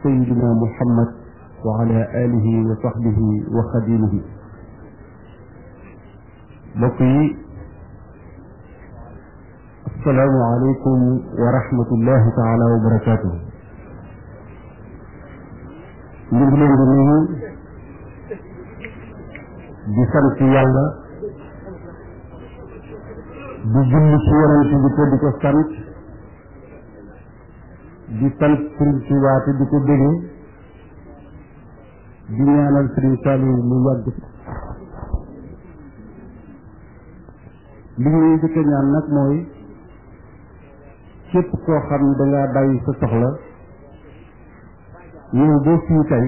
سيدنا محمد وعلى آله وصحبه وخديمه. بقي السلام عليكم ورحمة الله تعالى وبركاته. من دنيا بسنة يالله بجل سورة بكل كستانت di sant Sëriñ Tuubaa te di ko bëgge di ñaanal Sëriñ Saliou mu yàgg li ñuy jëkk ñaan nag mooy képp koo xam ne dangaa bàyyi sa soxla ñëw boo fii tey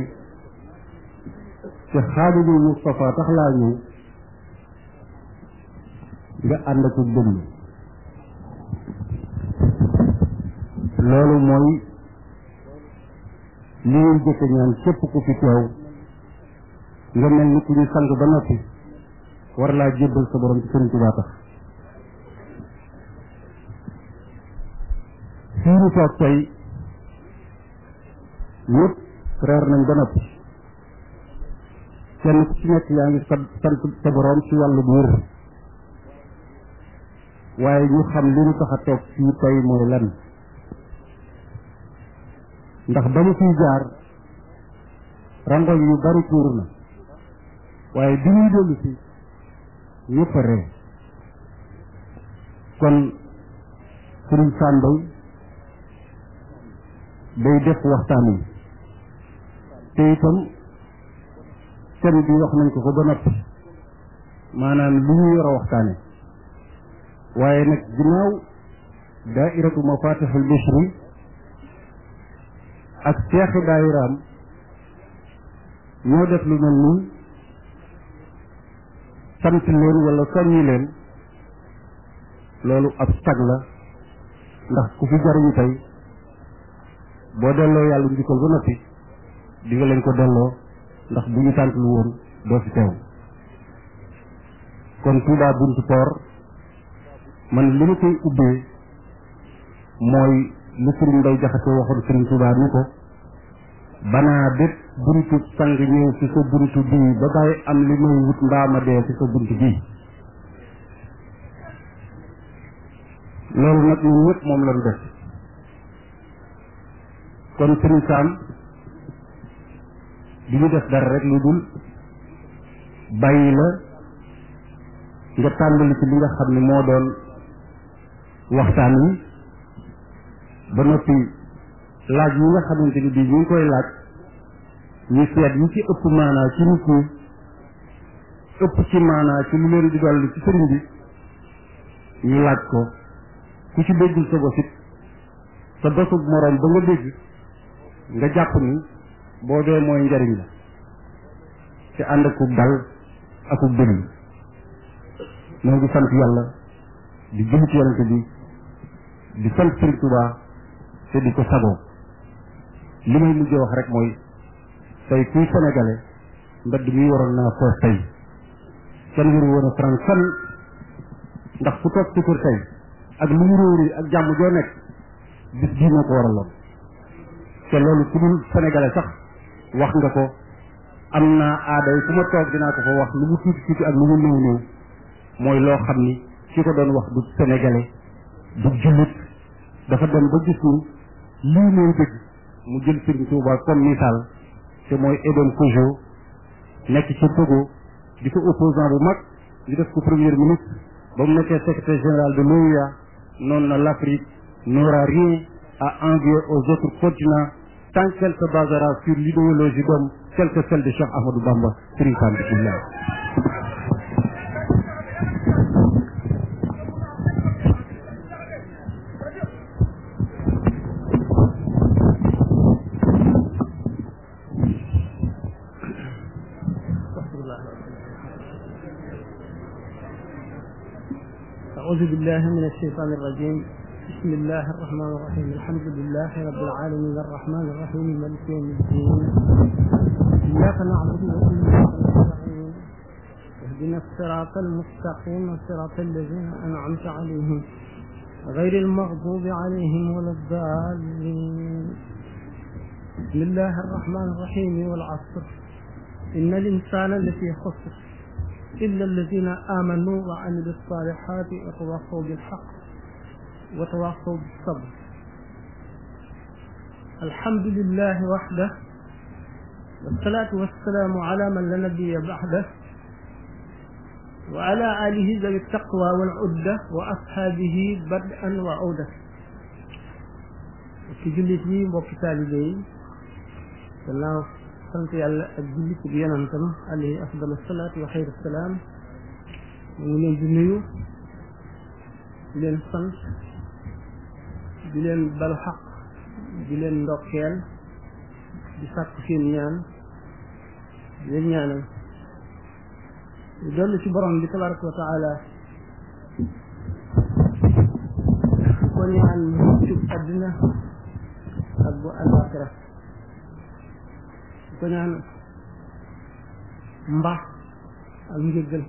te Xaadimul Mustafaa tax laa ñëw nga ànd ko dënn loolu mooy li ñuy jëkk ñaan képp ku fi teew nga mel ni ku ñu sang ba noppi war laa jébbal sa borom ci Sëriñ Tuubaa tax fii ñu toog tey ñëpp reer nañ ba noppi kenn ku ci nekk yaa ngi sant sa borom ci wàllu bu wér waaye ñu xam li ñu tax a toog fii tey mooy lan ndax ba mu fiy jaar rangoñ yu bari tuur na waaye bi ñuy dellu si ñëpp a ree kon Sëriñ Sam day def waxtaan yi te itam thème bi wax nañ ko ba noppi maanaam li ñu yor a waxtaane waaye nag ginnaaw daairatu Mafatihul Bichri ak seexi daayiraam ñoo def lu mel nii sant leen wala soññi leen loolu ab sag la ndax ku fi jariñu tey boo delloo yàlla njukkal ba noppi di nga leen ko delloo ndax bu ñu sant lu woon doo fi teew kon Touba Buntu Port man li ma koy ubbee mooy li Sëriñ Mbay Jaxate waxoon Sëriñ Tuubaa ni ko banaa bépp buntu sang ñëw ci sa buntu bii ba bàyyi am li may wut mbaa ma dee ci sa buntu bii loolu nag ñun ñëpp moom lañu def kon Sëriñ Sam di ñu def dara rek lu dul bàyyi la nga tàmbali ci li nga xam ne moo doon waxtaan wi ba noppi laaj yi nga xamante ni bii ñu ngi koy laaj ñu seet yi ci ëpp maanaa ci nit ñi ëpp ci maanaa ci lu leen di dolli ci sëriñ bi ñu laaj ko ku ci déggul sa bosit sa bosub moroom ba nga dégg nga jàpp ni boo dee mooy njariñ la ci ànd akub dal akub déglu ñoo ngi sant yàlla di jëm ci yonente bi di sant Sëriñ Tuubaa te di ko sagoo li may mujjee wax rek mooy tey kuy sénégalais mbedd mi waroon naa foos tey kenn waru woon a franc fan ndax ku toog ci kër tey ak lu mu réeri ak jàmm joo nekk bis bii moo ko waraloon te loolu ku dul sénégalais sax wax nga ko am naa aada yi fu ma toog dinaa ko fa wax lu mu tuuti tuuti ak lu mu néew néew mooy loo xam ni ki ko doon wax du sénégalais du jullit dafa dem ba gis ni lii mooy dëgg mu jël Sëriñ Tuubaa comme misaal te mooy Edom Kojo nekk ci Togo di ko opposant bu mag ñu def ko premier ministre ba mu nekkee secrétaire général de l'OUA noonu na l'Afrique n'aura rien à envier aux autres continents tant qu'elle se basera sur l'idéologie d'homme telle que celle de Cheikh Ahmadou Bamba. Sëriñ Sam bismillah. أعوذ بالله من الشيطان الرجيم. بسم الله الرحمن الرحيم. الحمد لله رب العالمين الرحمن الرحيم مالك يوم الدين. إياك نعبد وإياك نستعين. اهدنا الصراط المستقيم صراط الذين أنعمت عليهم غير المغضوب عليهم ولا الضالين. بسم الله الرحمن الرحيم والعصر إن الإنسان لفي خسر إلا الذين آمنوا وعملوا الصالحات وتواصوا بالحق وتواصوا بالصبر. الحمد لله وحده والصلاة والسلام على من لا نبي بعده وعلى آله ذوي التقوى والعدة وأصحابه بدءا وعودة. ci jullit yi mbokki taalibe yi gannaaw sant yàlla ak jullit bi yonentam alayhi afdalu salaatu wa xayru salaam mu ngi leen di nuyu di leen sant di leen balu xaq di leen ndokkeel di sàkku seen ñaan di leen ñaanal di dolli ci borom bi tabaraka wa taala ko ñaan muccub àddina ak bu àllaaxira ko ñaan mbaax ak njëggal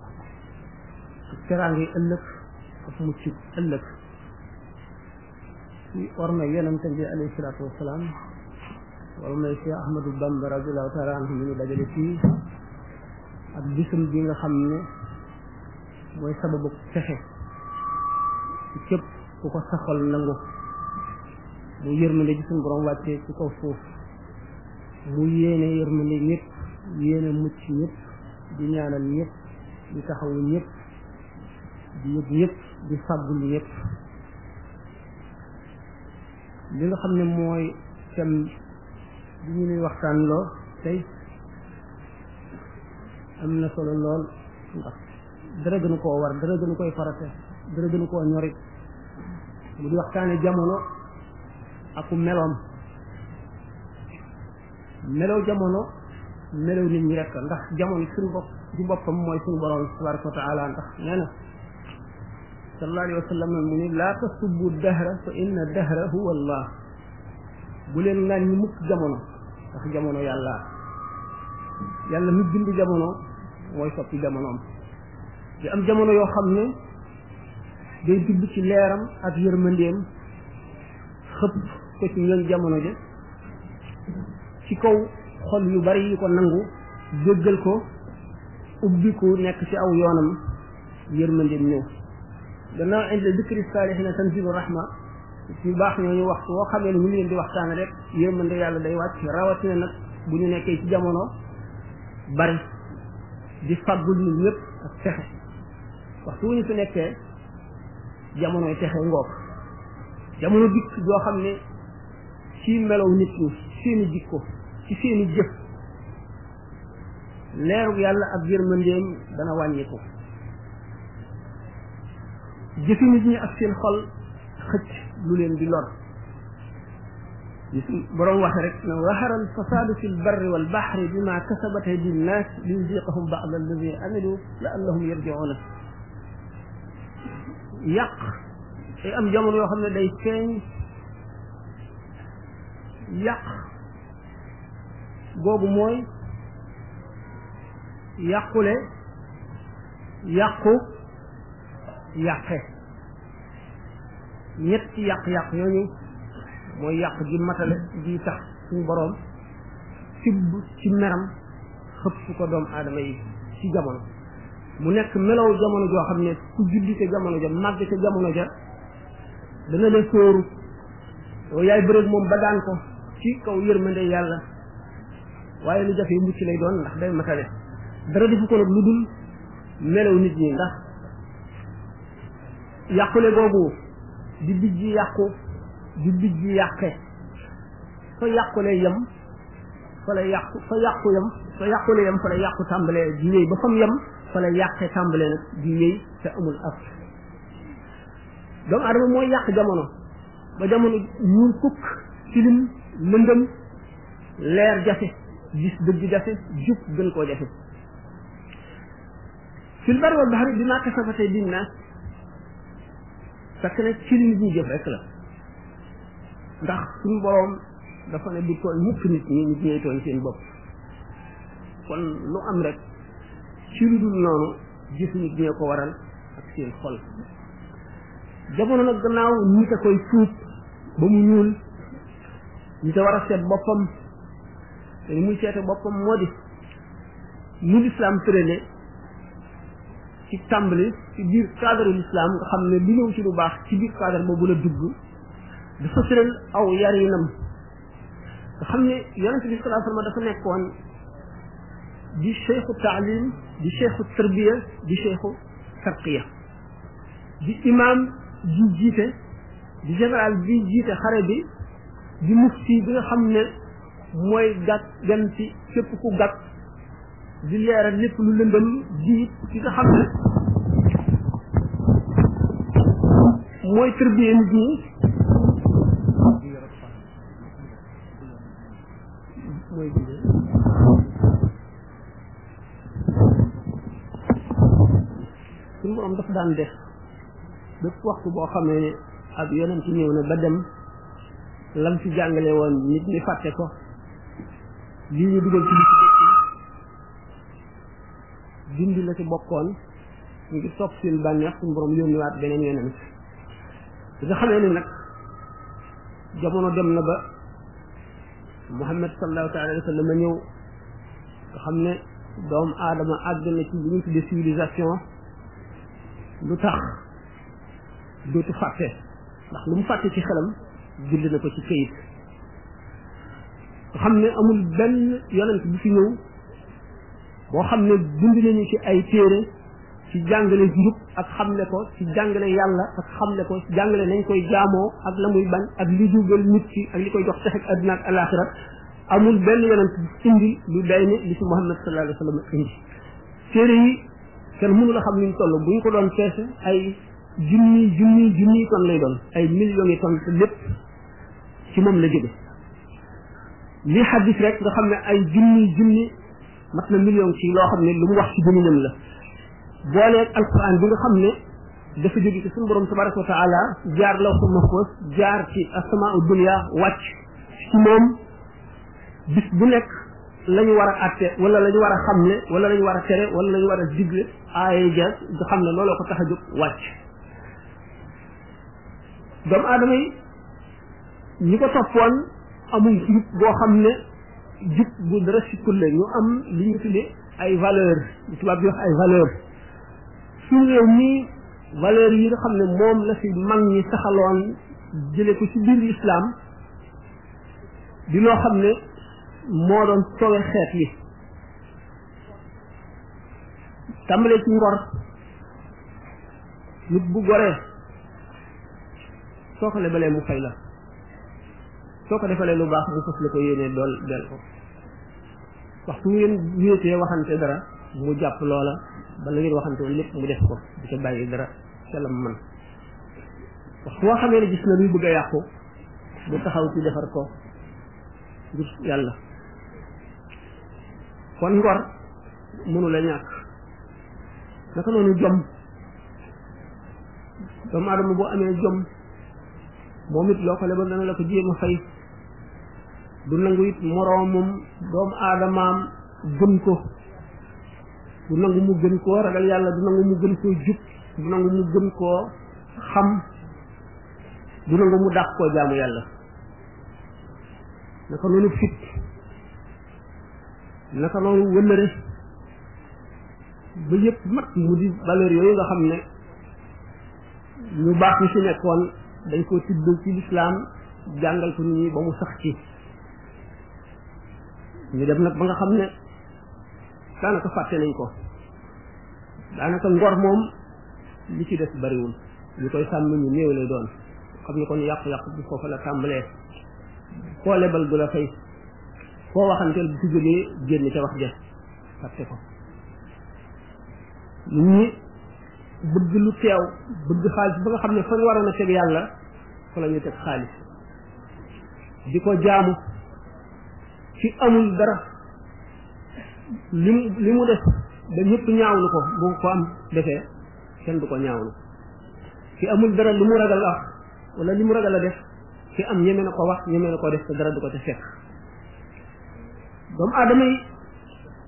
ak teraange ëllëg ak muccub ëllëg ci orma yonente bi alayhi salaatu wasalaam wala may Cheikh Ahmadou Bamba radiyallahu taala anhu mi ñu dajale fii ak bisum bi nga xam ne mooy sababu texe ci képp ku ko saxal nangu mu yërmande ji suñu borom wàccee ci kaw suuf mu yéene yërmande ñëpp yéene mucc ñëpp di ñaanal ñëpp di taxawu ñëpp di yëg ñëpp di fàggul ñëpp li nga xam ne mooy thème bi ñu nuy waxtaan loo tey am na solo lool ndax dara gënu koo war dara gënu koy farate dara gënu koo ñorit mu di waxtaane jamono aku meloom melow jamono melow nit ñi rek ndax jamono suñu bopp ci boppam mooy suñu borom tabaraka wa taala ndax nee na sallallahu alayhi wa sallam mu ni laa tasubbu dahra fa inna dahra huwa allah bu leen ngaan ñi mukk jamono ndax jamono yàlla mi bind jamono mooy soppi jamonoom di am jamono yoo xam ne day dugg ci leeram ak yërmandeem xëpp ko ci ñoom jamono ja ci kaw xol yu bari yu ko nangu jéggal ko ubbiku nekk ci aw yoonam yërmandeem ñëw gannaaw inda dikri saalihiina tanzilu rahma ci baax ñooñu waxtu woo xamee ne ñu ngi leen di waxtaane rek yërmande yàlla day wàcc rawatina nag bu ñu nekkee ci jamono bari di fàggul nit ñëpp ak texe waxtu wu ñu fi nekkee jamonoy texe ngoog jamono dikk joo xam ne ci melow nit ñi seeni jikko ci seeni jëf leeru yàlla ak yërmandeem dana wàññiku jëfi nit ñi ak seen xol xëcc lu leen di lor borom waxe rek ne zahara al fasadu fi l barri wal bahri bima kasabat aydi nnas liyuziqahum ba'd alladi amilu la'allahum yarji'una yàq day am jamono yoo xam ne day feeñ yàq googu mooy yàqule yàqu yàqe ñetti yàq-yàq yooyu mooy yàq gi matale gi tax suñu boroom tibb ci meram xëpp ko doomu aadama yi ci jamono mu nekk melow jamono joo xam ne ku juddi ca jamono ja màgg ca jamono ja dana la sóoru yow yaay bëreeg moom ba daan ko ci kaw yërmande yàlla waaye lu jafe mucc lay doon ndax day matale dara defu ko nag lu dul melow nit ñi ndax yàqule googu di bijji yàqu di bijji yàqe fa yàqule yem fa la yàqu fa yàqu yem fa yàqule yem fa la yàqu tàmbalee di yéey ba fam yem fa la yàqe tàmbalee nag di yéey te amul af doomu adama mooy yàq jamono ba jamono ñuul kukk tilim lëndëm leer jafe gis dëgg jafe jub gën koo jafe fil barri wal bahri bimaa kasabat aydin naas fekk ne ci li nit ñi jëf rek la ndax suñu boroom dafa ne du tooñ mukk nit ñi nit ñooy tooñ seen bopp kon lu am rek ci lu dul noonu gis nit ñee ko waral ak seen xol jamono nag gannaaw nit a koy suub ba mu ñuul nit a war a seet boppam te ni muy seete boppam moo di ni l'islam tërale ci tàmbali ci biir cadre l'islam nga xam ne li ñëw ci lu baax ci biir cadre boobu la dugg dafa tëral aw yarinam nga xam ne yonent bi sallallahu alayhi wasallam dafa nekkoon di cheikhu taalim di cheikhu tarbiya di cheikhu tarqiya di imam di jiite di général bi jiite xare bi di mufti bi nga xam ne mooy gàtt gan ci képp ku gàtt di leeral lépp lu lëndëm di ki nga xam ne mooy tarbiya nit ñi mooy suñu borom dafa daan def bépp waxtu boo xamee ne ak yonent ci ñëw na ba dem lam ci jàngale woon nit ñi fàtte ko lii ñu dugal ci li ci dëkk dindi la ci bokkoon ngir topp seen bànneex suñu borom yónniwaat beneen yonent nga xamee ne nag jamono dem na ba Muhammad sallallahu alayhi wa sallam ñëw nga xam ne doomu aadama àgg na ci li ñu tuddee civilisation lu tax dootu fàtte ndax lu mu fàtte ci xelam bind na ko ci këyit nga xam ne amul benn yonent bu fi ñëw boo xam ne bind nañu ci ay téere ci jàngale njub ak xamle ko ci jàngale yàlla ak xamle ko ci jàngale nañ koy jaamoo ak la muy bañ ak li jugal nit ki ak li koy jox texek àdduna ak alaxira amul benn yonent bu indi lu day ne li ci Muhammad sallallahu alayhi wa sallam indi téere yi kenn mënu la xam ni ñu toll bu ñu ko doon peese ay junni ton lay doon ay millions yi ton te lépp ci moom la jóge li xaddis rek nga xam ne ay junni mat na million ci loo xam ne lu mu wax ci dominam la booleeg alquran bi nga xam ne dafa jóge ci suñu borom tabaraka wa taala jaar lawhul mahfuz jaar ci asamaau dunya wàcc ci moom bis bu nekk la ñu war a atte wala la ñu war a xamle wala la ñu war a tere wala la ñu war a digle aaye ja nga xam ne looloo ko tax a jóg wàcc doomu aadama yi ñi ko toppoon amul jub boo xam ne jub bu dara sikkul la ñu am li ñu tuddee ay valeur li tubaab di wax ay valeur suñu réew mii valeur yi nga xam ne moom la fi mag ñi saxaloon jële ko ci biir l'islam di loo xam ne moo doon sowe xeet yi tàmbalee ci ngor nit bu goree soo ko lebalee mu fay la soo ko defalee lu baax mu fas la ko yéenee dool del ko waxtu ngeen wéetee waxante dara mu jàpp loola ba la ngeen waxante woon lépp mu def ko di ko bàyyi dara ca la man waxtu boo xamee ne gis na luy bëgg a yàqu mu taxaw ci defar ko ngir yàlla kon ngor mënu la ñàkk naka noonu jom doomu aadama boo amee jom moom it loo ko lebal dana la ko jéem a fay du nangu it moroomum doomu aadamaam gën ko du nangu mu gën koo ragal yàlla du nangu mu gën koo jub du nangu mu gën koo xam du nangu mu dàq koo jaamu yàlla naka noonu fit naka noonu wëllëre ba yëpp mat mu di valeur yooyu nga xam ne ñu baax ñu ci nekkoon dañ ko tudd ci lislaam jàngal ko nit ñi ba mu sax ci ñu dem nag ba nga xam ne daanaka fàtte nañ ko daanaka ngor moom li ci des bariwul ñu koy sàmm ñu néew lay doon xam ne kon yàqu-yàqu bi foofu la tàmbalee koo lebal du la fay koo waxanteel bu ci jógee génn ca wax ja fàtte ko nit ñi bëgg lu teew bëgg xaalis ba nga xam ne fa ñu waroon a teg yàlla fa la ñu teg xaalis di ko jaamu ci amul dara li mu def ba ñëpp ñaawlu ko bu ko am defee kenn du ko ñaawlu ci amul dara li mu ragal a wax wala li mu ragal a def ci am ñeme na ko wax ñeme na ko def te dara du ko ca fekk doomu aadama yi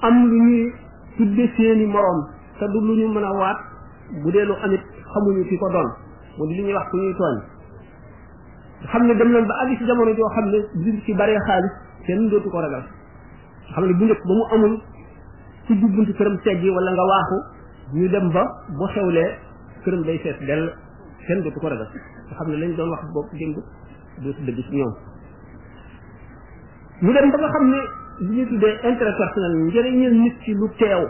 am lu ñuy tudde seeni moroom te du lu ñu mën a waat bu dee lu amit xamuñu fi ko doon mu di li ñuy wax ku ñuy tooñ xam ne dem nañ ba àgg ci jamono joo xam ne di ci bari xaalis kenn dootu ko ragal xam ne bu njëkk ba mu amul ku jubbunti këram teggi wala nga waaxu ñu dem ba bu xewlee këram day fees dell kenn dootu ko ragal nga xam ne lañ doon wax boobu démb dootu dëgg ci ñoom ñu dem ba nga xam ne li ñuy tuddee intérêt personnel njëriñal nit ci lu teew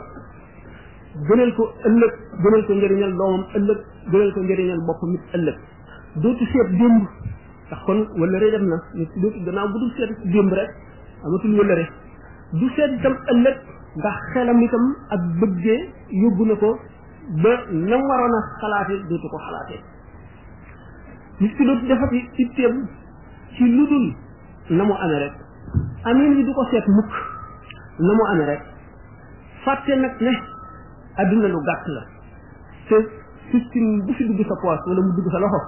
gënal ko ëllëg gënal ko njëriñal doomam ëllëg gënal ko njëriñal boppam nit ëllëg dootu seet démb ndax kon wëllëre dem na nit dootu gannaaw bu dul seet démb rek amatul wëllëre du seet itam ëllëg ndax xelam itam ak bëggee yóbbu na ko ba nam waroon a xalaate dootu ko xalaatee nit ki dootu defati itteem ci lu dul na mu amee rek amin yi du ko seet mukk na mu amee rek fàtte nag ne adduna lu gàtt la te système bu fi dugg sa poos wala mu dugg sa loxo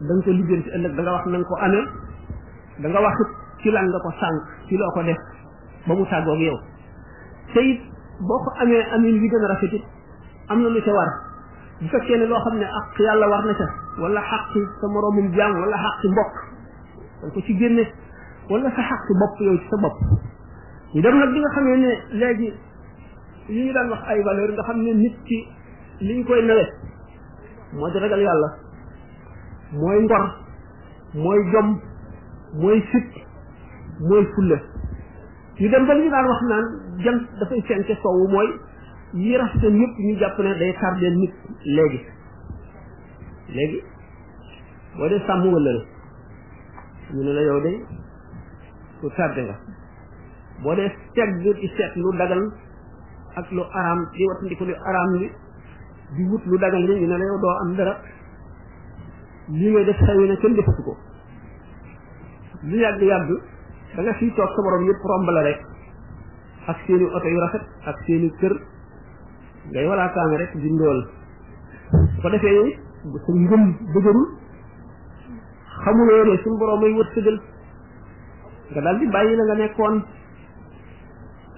da nga ko liggéey ci ëllëg da nga wax na nga ko amee da nga wax ci lan nga ko sànq ci loo ko def ba mu tàggoog yow te it boo ko amee amin bi gën a rafet it am na lu ca war bu fekkee ne loo xam ne ak yàlla war na ca wala xaqi sa moroomum jaam wala xaqi mbokk da ko ci génne wala sa xaqi bopp yow ci sa bopp ñu dem nag bi nga xamee ne léegi yi ñu daan wax ay valeur nga xam ne nit ki li ñu koy nawe moo di ragal yàlla mooy ngor mooy jom mooy fit mooy fulla ñu dem ba li ñu daan wax naan jant dafay fenke soowu mooy yi rafetal yëpp ñu jàpp ne day tardeel nit léegi boo dee sàmm wala ñu ne la yow de ku tardé nga boo dee segg ci seet lu dagan ak lu araam di wattandiku lu araam li di wut lu dagan li ñu ne la yow doo am dara lii ngay def xew ne kenn defatu ko lu yàgg da nga fii toog sa borom yëpp romb la rek ak seeni oto yu rafet ak seeni kër ngay walaakaane rek di ndool su ko defee sa ngëm dëgërul xamuloo ne suñu borom ay wërsëgal nga daal di bàyyi la nga nekkoon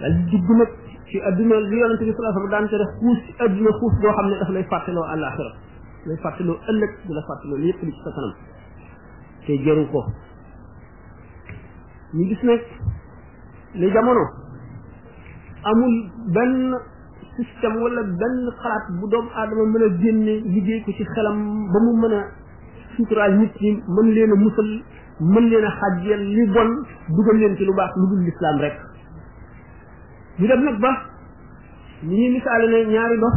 daal di dugg nag ci adduna li yonente bi sallallahu alayhi wasallam daan te def xuus ci adduna xuus boo xam ne daf lay fàttaloo àllaaxira lay fàttaloo ëllëg di la fàttaloo lépp li ci sa kanam te jëru ko ñu gis nag li jamono amul benn système wala benn xalaat bu doomu aadama mën a génne liggéey ko ci xelam ba mu mën a suturaal nit ñi mën leen a musal mën leen a xàjjeel li bon dugal leen ci lu baax lu dul lislaam rek ñu dem nag ba ñu ñuy misaale ne ñaari dox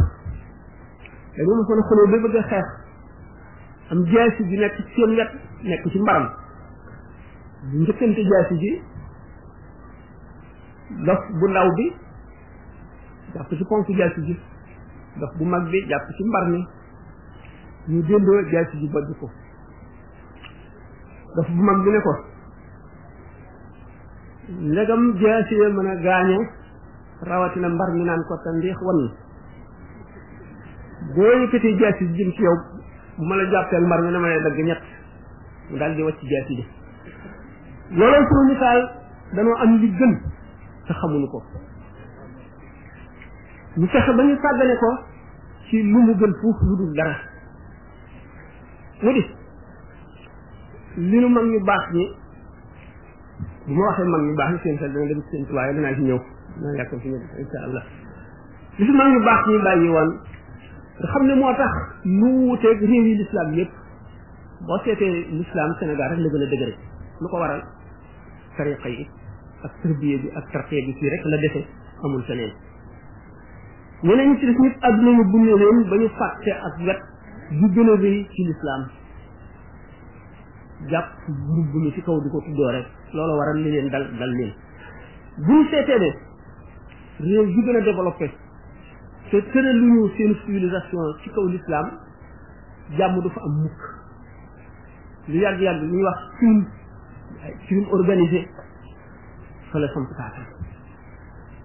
dañoo ma sona xoloo ba bëgg a xeex am jaasi ji nekk ci seen wet nekk ci mbaram bu njëkkante jaasi ji dox bu ndaw bi jàpp ci ponk jaasi ji dox bu mag bi jàpp ci mbar mi ñu déndoo jaasi ji bojj ko dox bu mag bi ne ko ndegam jaasi ya mën a gaañe rawatina mbar mi naan ko ta ndiix wan boo yëkkatee jaasi ji jëm ci yow bu ma la jàppeel mbar mi dama lay dagg ñett mu daal di wàcc jaasi ji loolu sunu misaal danoo am li gën te xamuñu ko ñu fexe ba ñu sàggane ko ci lu mu gën fuuf lu dul dara mu di li nu mag ñu baax ñi bu ma waxee mag ñu baax ñi seen xel dana dem seen tuwaay danaa ci ñëw danaa yàkkam ci ñëw insha allah li fi mag ñu baax ñi bàyyi woon nga xam ne moo tax lu wuteeg réew yi l'islam yépp boo seetee l'islam Sénégal rek la gën a dëgëre lu ko waral tariqa yi ak tërbiye bi ak tarqiya bi fii rek la defe amul feneen ñeneen ñi ci def nit àdduna ñu bunne leen ba ñu fàtte ak wet bu gën a rëy ci l'islam jàpp mbubb mi ci kaw di ko tuddoo rek loolu waral li leen dal leen bu ñu seetee ne réew yu gën a développé te tëral lu ñu seen civilisation ci kaw l'islam jàmm du fa am mukk lu yàgg-yàgg li ñuy wax crime organisé fa la samp taata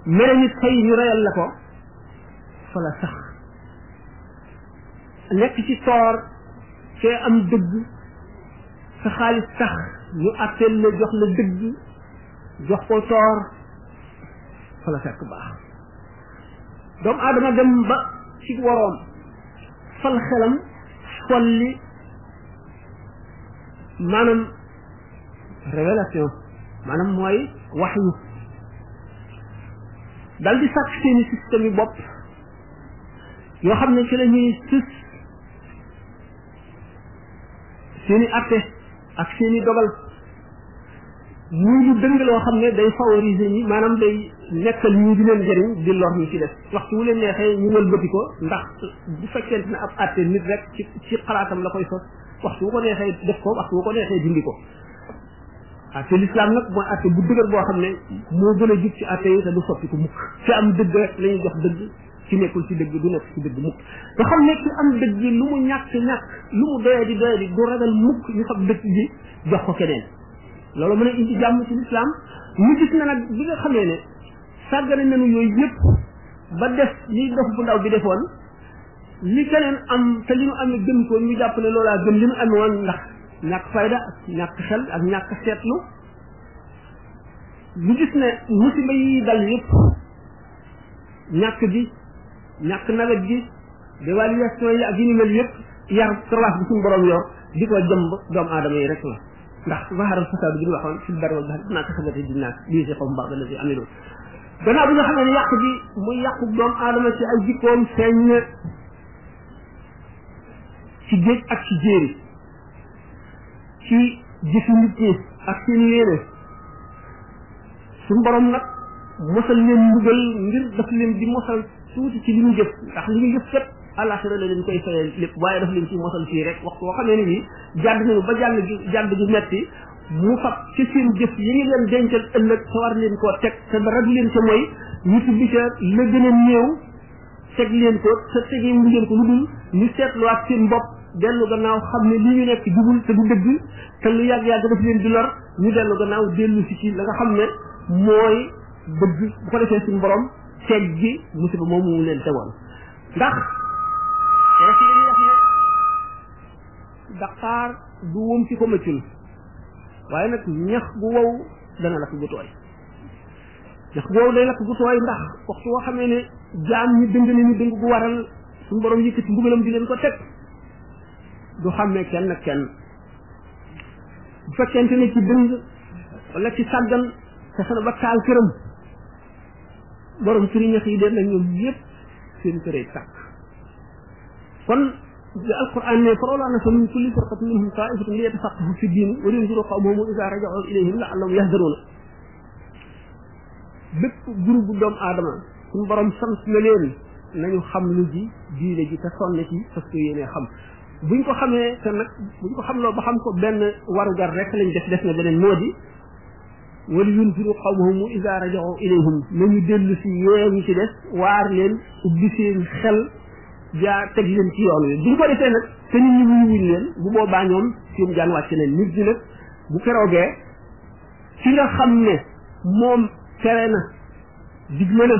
mere nit xëy ñu reyal la ko fa la sax nekk ci toor fee am dëgg sa xaalis tax ñu atteel la jox la dëgg jox ko toor fa la fekk baax doomu aadama dem ba ci waroom fal xelam folli maanaam révélation maanaam mooy waxyu dal di sàkk seeni système yi bopp yoo xam ne ci la ñuy sus seeni atte ak seeni dogal muy lu dëng loo xam ne day favoriser ñi maanaam day nekkal ñi di leen jëriñ di lor ñi ci def waxtu wu leen neexee ñu wëlbati ko ndax bu fekkente ne ab atte nit rek ci xalaatam la koy sos waxtu wu ko neexee def ko waxtu wu ko neexee dindi ko atte l'islam nag mooy atte bu dëgër boo xam ne moo gën a jub ci atte yi te du soppi ko mukk ci am dëgg rek la ñuy jox dëgg ci nekkul ci dëgg du nekk ci dëgg mukk nga xam ne ci am dëgg lu mu ñàkk lu mu doyadi du ragal mukk ñu fab dëgg ji jox ko keneen loolu mën a indi jàmm ci l'islam ñu gis na nag bi nga xamee ne sàggane nañu yooyu yëpp ba def li dof bu ndaw bi defoon li keneen am te li mu amee gën ko ñu jàpp ne loolaa gën li mu amee woon ndax ñàkk fayda ñàkk xel ak ñàkk seetlu ñu gis ne musiba yi dal yëpp ñàkk gi ñàkk nawet gi dévaluation yi ak yi ni mel yëpp yar croix bi suñu borom yor di ko jëmb doomu aadama yi rek la ndax zaharal fasaadu bi ñu waxoon fil barri wal bahri bimaa kasabat aydin naas liyuziiqahum ba'da llazii amilu gannaaw bi nga xam ne yàq gi muy yàqu doomu aadama ci ay jikkoom feeñ na ci géej ak ci jéeri ci jëfi nit ñi ak seen yéene suñu borom nag mosal leen mbugal ngir daf leen di mosal tuuti ci li ñu jëf ndax li ñu jëf kat àllaxira la leen koy fayal lépp waaye daf leen ci mosal fii rek waxtu boo xamee ne nii jàdd nañu ba jàdd gi metti mu fab ci seen jëf yi ngi leen dencal ëllëg te war leen koo teg te dara du leen ca mooy ñu tuddi ca la gën a néew teg leen ko te tegee mu leen ko lu dul ñu seetluwaat seen bopp dellu gannaaw xam ne li ñu nekk jubul te du dëgg te lu yàgg-yàgg daf leen di lor ñu dellu gannaaw dellu si ci la nga xam ne mooy dëgg bu ko defee suñu borom teg gi musiba moomu mu leen tegoon ndax rek li ñuy wax ne daqaar du wóom ci ko mëccul waaye nag ñax gu wow dana lakk gu tooy ñax gu wow day lakk gu tooy ndax waxtu woo xamee ne jaam ñi dëng nañu dëng gu waral suñu borom yëkkati mbugalam di leen ko teg du xàmmee kenn ak kenn bu fekkente ne ci dëng wala ci sàggan fexe na ba taal këram borom këri ñax yi de nag ñoom yëpp seen këree tàkk kon bi alquran ne falawlaa nafara min kulli firqatin minhum taa'ifatun liyatafaqqahu fi diini wa liyunziru qawmahum idhaa raja'uu ilayhim la'allahum yahdaruun bépp groupe bu doomu aadama suñu borom sant na leen nañu xam lu ji diine ji te sonn ci parce que yéene xam buñ ko xamee te nag buñ ko xamloo ba xam ko benn warugar rek lañ def na beneen moo di wala yunziru qawmahum idhaa raja'uu ilayhim nañu dellu si yee ñi ci des waar leen ubbi seen xel teg leen ci yoon wi buñ ko defee nag te nit ñi wuñ leen bu boobaa ñoom seen jaan wàcc na nit ñi nag bu keroogee ci nga xam ne moom tere na digle na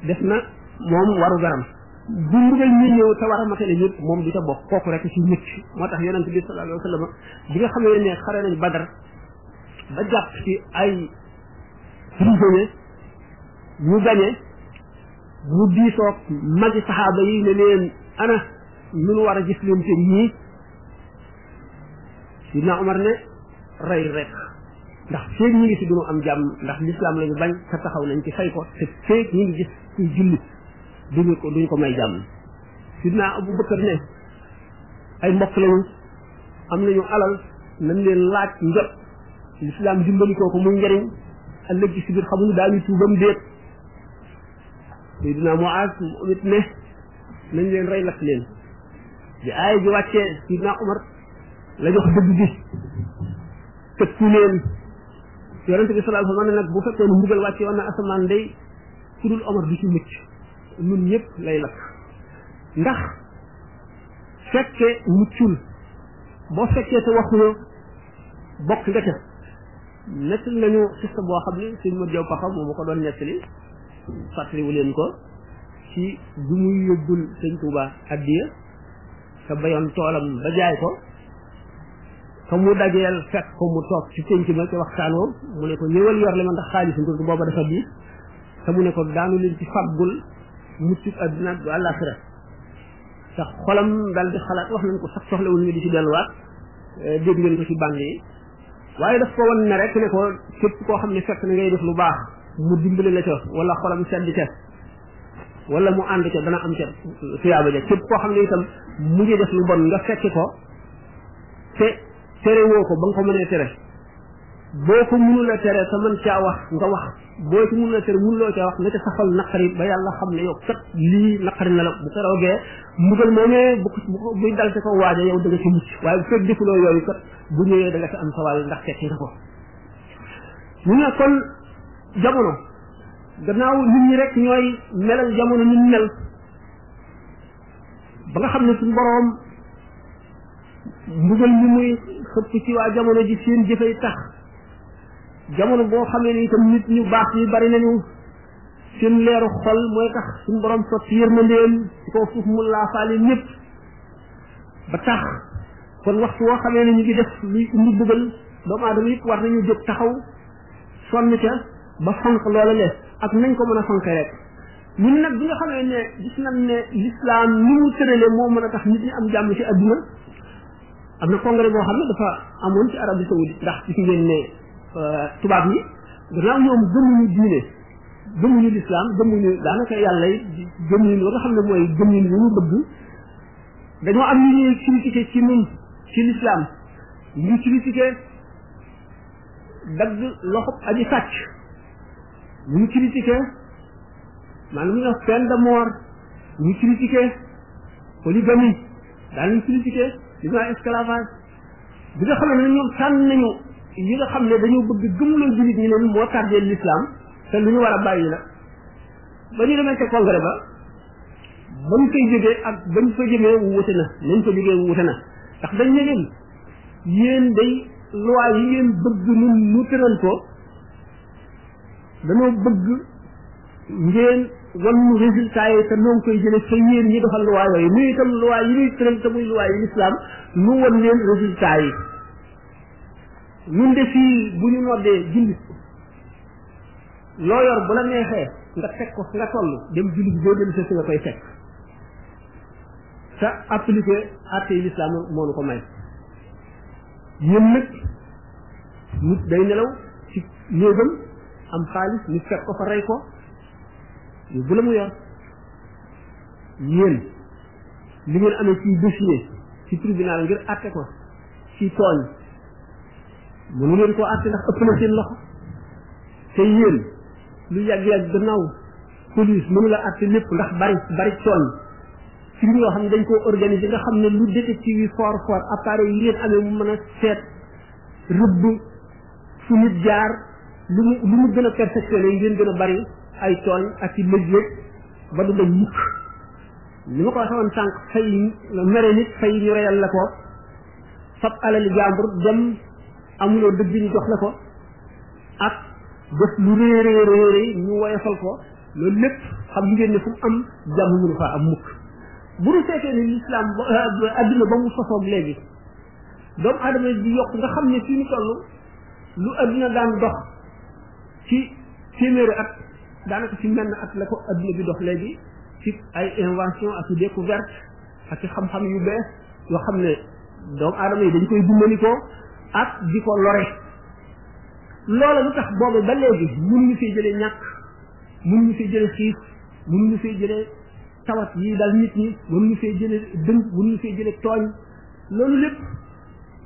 def na moom waru garam bu mbugal ñi ñëw te war a matale ñëpp moom di ta bokk kooku rek ci mucc moo tax yonent bi sallallahu alayhi wa sallam bi nga xamee ne xare nañ Badar ba jàpp ci ay prisonniers ñu gañe mu diisoog magi saxaaba yi ne leen ana lu nu war a gis leen seen ñii Sidna Umar ne rey rek ndax feeg ñi ngi si duñu am jàmm ndax l'islam lañu bañ te taxaw nañ ci fay ko te feeg ñi ngi gis kuy julli duñu ko may jàmm Sidna Abu Bakar ne ay mbokk lañu am nañu alal nañ leen laaj njot l'islam dimbali ko muy njëriñ ëllëg ci biir xamuñu daañu tuubam déet Seydina Muaz mu it ne nañ leen rey lakk leen bi aaya ji wàccee Seydina Umar la jox dëgg bi tëkku leen yonente bi sallallahu alayhi wa sallam nag bu fekkee ne mbugal wàccee woon na asamaan day ku dul Omar du ci mucc ñun ñëpp lay lakk ndax fekke muccul boo fekkee te waxuloo bokk nga ca nettali nañu sista boo xam ne sëñ Modou Diaw Paxa moo ma ko doon nettali fàttaliwu leen ko ci bu muy yóbbul sëñ Touba addiya te bayoon toolam ba jaay ko te mu dajeel fekk ko mu toog ci penc ma ci waxtaanoo mu ne ko ñëwal yor li ma ndax xaalis nguur booba dafa diis te mu ne ko daanu leen ci fàggul muccub adduna du àllaaxira te xolam dal di xalaat wax nañ ko sax soxlawul ñu di ci delluwaat dégg ngeen ko ci bànn yi waaye daf ko wan ne rek ne ko képp koo xam ne fekk na ngay def lu baax mu dimbali la ca wala xolam sedd ca wala mu ànd ca dana am ca tuyaaba ja képp koo xam ne itam mu ngi def lu bon nga fekk ko te tere woo ko ba nga ko mënee tere boo ko mënul a tere te mën caa wax nga wax boo ci mënul a tere mënuloo caa wax nga ca saxal naqari ba yàlla xam ne yow kat lii naqari na la bu ko roogee mbugal moomee buy dal ci ko waaja yow da nga ci mucc waaye bu fekk defuloo yooyu kat bu ñëwee da nga ci am sawal ndax fekk nga ko ñu ne kon jamono gannaaw nit ñi rek ñooy melal jamono ni mel ba nga xam ne suñu boroom mbugal mi muy xëpp ci waa jamono ji seen jëfay tax jamono boo xamee ne itam nit ñu baax yi bari nañu seen leeru xol mooy tax suñu boroom sotti yërmandeem ci kaw suuf mu laafaale ñëpp ba tax kon waxtu woo xamee ne ñu ngi def luy indi mbugal doomu aadama yëpp war nañu jóg taxaw sonn ca ba fonk loola le ak nañ ko mën a fonk rek ñun nag bi nga xamee ne gis nañ ne l'islam ni mu tërale moo mën a tax nit ñi am jàmm ci adduna am na congrès boo xam ne dafa amoon ci Arabie Saoudite ndax gis ngeen ne tubaab yi gannaaw ñoom gëmuñu diine gëmuñu l'islam gëmuñu daanaka yàlla yi gëmuñu li nga xam ne mooy gëmuñu li ñu bëgg dañoo am ñu ñuy critiqué ci ñun ci l'islam ñu critiqué dagg loxo aji sàcc ñu critiqué maanaam ñu wax peine de mort ñu critiqué polygamie daal ñu critiqué li ñuy esclavage bi nga xam ne ñoom tànn nañu yi nga xam ne dañoo bëgg gëmuloo jullit ñi ne moo tardé l'islam te lu ñu war a bàyyi la ba ñu demee ca congrès ba ñu koy jógee ak ba ñu ko jëmee wute na nañ ko jógee wute na ndax dañ ne leen yéen day loi yi ngeen bëgg nun nu tëral ko dañoo bëgg ngeen wan ñu résultat yi te noo koy jëlee fa yéen ñi doxal loi yooyu muy itam loi yi ñuy tëral te muy loi yi l'islam nu wan leen résultat yi ñun de fii bu ñu noddee julli loo yor bu la neexee nga teg ko nga toll dem julli boo dem sa si nga koy fekk te appliqué atte yi l'islam moo nu ko may yéen nag nit day nelaw ci néegam am xaalis nit fekk ko fa rey ko bu la mu yor yéen li ngeen amee ci dossier ci tribunal ngir atte ko ci tooñ mënu leen koo atte ndax ëpp na seen loxo te yéen lu yàgg-yàgg gannaaw police mënu la atte lépp ndax bari tooñ ci li yoo xam ne dañ koo organiser nga xam ne lu détective yi fort appareil yi ngeen amee mu mën a seet rëbb fu nit jaar lu mu gën a perfectionné yi ngeen gën a bari ay tooñ ak ci lëj ba du dañ mukk li ma ko waxoon sànq fay mere nit fay ñu reyal la ko fab alali jàmbur dem amuloo dëgg ñu jox la ko ak def lu réeréeréeré ñu woyofal ko loolu lépp xam ngeen ne fu mu am jàmm mënu faa am mukk bu ñu seetee ni l'islam adduna ba mu sosoog léegi doomu aadama di yokk nga xam ne fii ñu toll lu adduna daan dox ci téeméeri at daanaka ci menn at la ko adduna bi dox léegi ci ay invention ak découverte ak ci xam-xam yu bees yoo xam ne doomu aadama yi dañ koy dimbalikoo ak di ko lore loola lu tax boobu ba léegi mënuñu fee jëlee ñàkk mënuñu fee jëlee xiif mënuñu fee jëlee tawat yi dal nit ñi mënuñu fee jëlee dëng mënuñu fee jëlee tooñ loolu lépp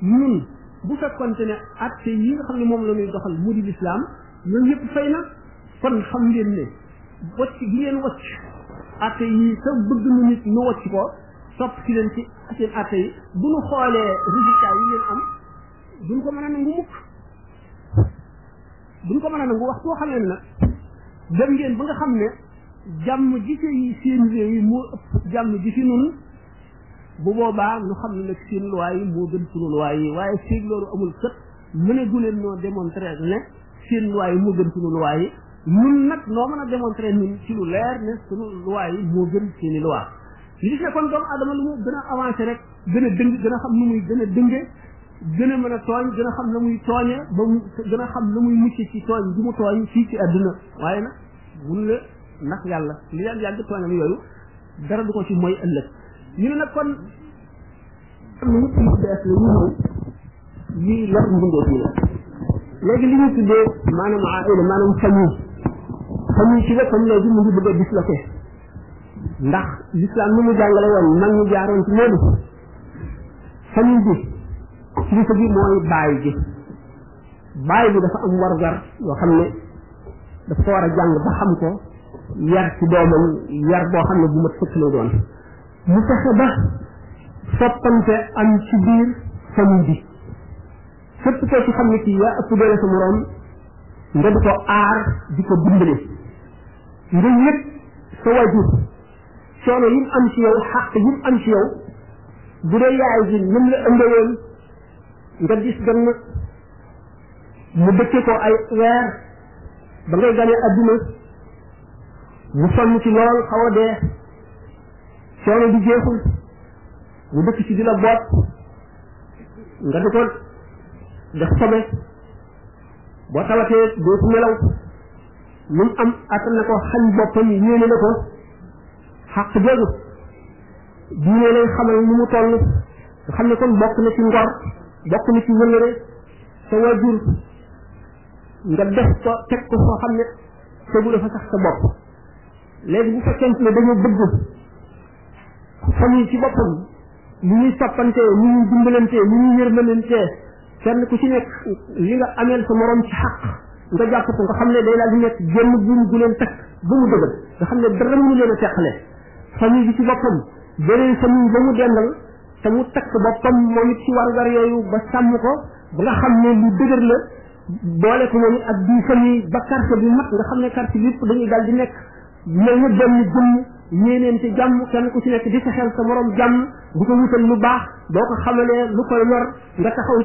ñun bu fekkonte ne atte yi nga xam ne moom la ñuy doxal mu di l'islam loolu yëpp fay na kon xam ngeen ne wacc gi ngeen wacc atte yi te bëgg nu nit ñu wacc ko topp ci leen ci seen atte yi bu ñu xoolee résultat yi ngeen am duñ ko mën a nangu mukk duñ ko mën a nangu wax soo xamee ne nag dem ngeen ba nga xam ne jàmm ji ci seen réew yi moo ëpp jàmm ji ci nun bu boobaa ñu xam ne nag seen loi yi moo gën sunu loi yi waaye feeg loolu amul kët mënegu leen noo démontrer ne seen loi yi moo gën sunu loi yi ñun nag noo mën a démontrer ñun ci lu leer ne sunu loi yi moo gën seeni loi li gis ne kon doomu adama lu mu gën a avancé rek gën a dëng gën a xam nu muy gën a dënge gën a mën a tooñ gën a xam na muy tooñe ba mu gën a xam na muy mucc ci tooñ bi mu tooñ fii ci àdduna waaye nag mun la ndax yàlla li yàgg tooñam yooyu dara du ko ci mooy ëllëg ñu ne nag kon nit yi bees la ñu ñëw yi lor mbindee fii la léegi li ñu tuddee maanaam aila maanaam famille famille ci boppam léegi mu ngi bëgg a disloqué ndax l'islam ni mu jàngale woon mag ñu jaaroon ci loolu famille bi kilifa bi mooy baay bi dafa am warugar yoo xam ne dafa ko war a jàng ba xam ko yar ci doomam yar boo xam ne bu mat sëkk lay doon mu fexe ba soppante am ci biir famille bi fépp koo ci xam ne kii yaa ëpp doole sa moroom nga di ko aar di ko dimbale nga yëg sa wajur coono yi mu am ci yow xàq yi mu am ci yow bu dee yaay ji nim la ëmbawoon nga dis gann mu dëkke ko ay weer ba ngay gane adduna mu sonn ci lool xaw a dee coono bi jeexul mu dëkk ci di la boot nga di ko def sobe boo tawatee dootu nelaw lu mu am attan na ko xañ boppam yéene na ko xàq jooju diine lay xamal ni mu toll nga xam ne kon bokk na ci ngor bokk na ci wëllëre sa wajur nga def ko teg ko foo xam ne tegu dafa sax sa bopp léegi bu fekkente ne dañoo bëgg famille ci boppam ni ñuy soppantee ni ñuy dimbalantee ni ñuy yërmalantee kenn ku ci nekk li nga ameel sa morom ci xaq nga jàpp ko nga xam ne day daal di nekk génn buum gu leen takk ba mu dëgër nga xam ne dara mënu leen a teqale famille bi ci boppam beneen famille ba mu dendal te mu takk boppam moom it ci warugar yooyu ba sàmm ko ba nga xam ne lu dëgër la boole ko moom it ak bii famille ba quartier bi mat nga xam ne quartier bi yëpp dañuy daal di nekk mel na benn jëmm yéeneen ci jàmm kenn ku ci nekk di fexeel sa morom jàmm di ko wutal lu baax boo ko xamalee lu koy lor nga taxaw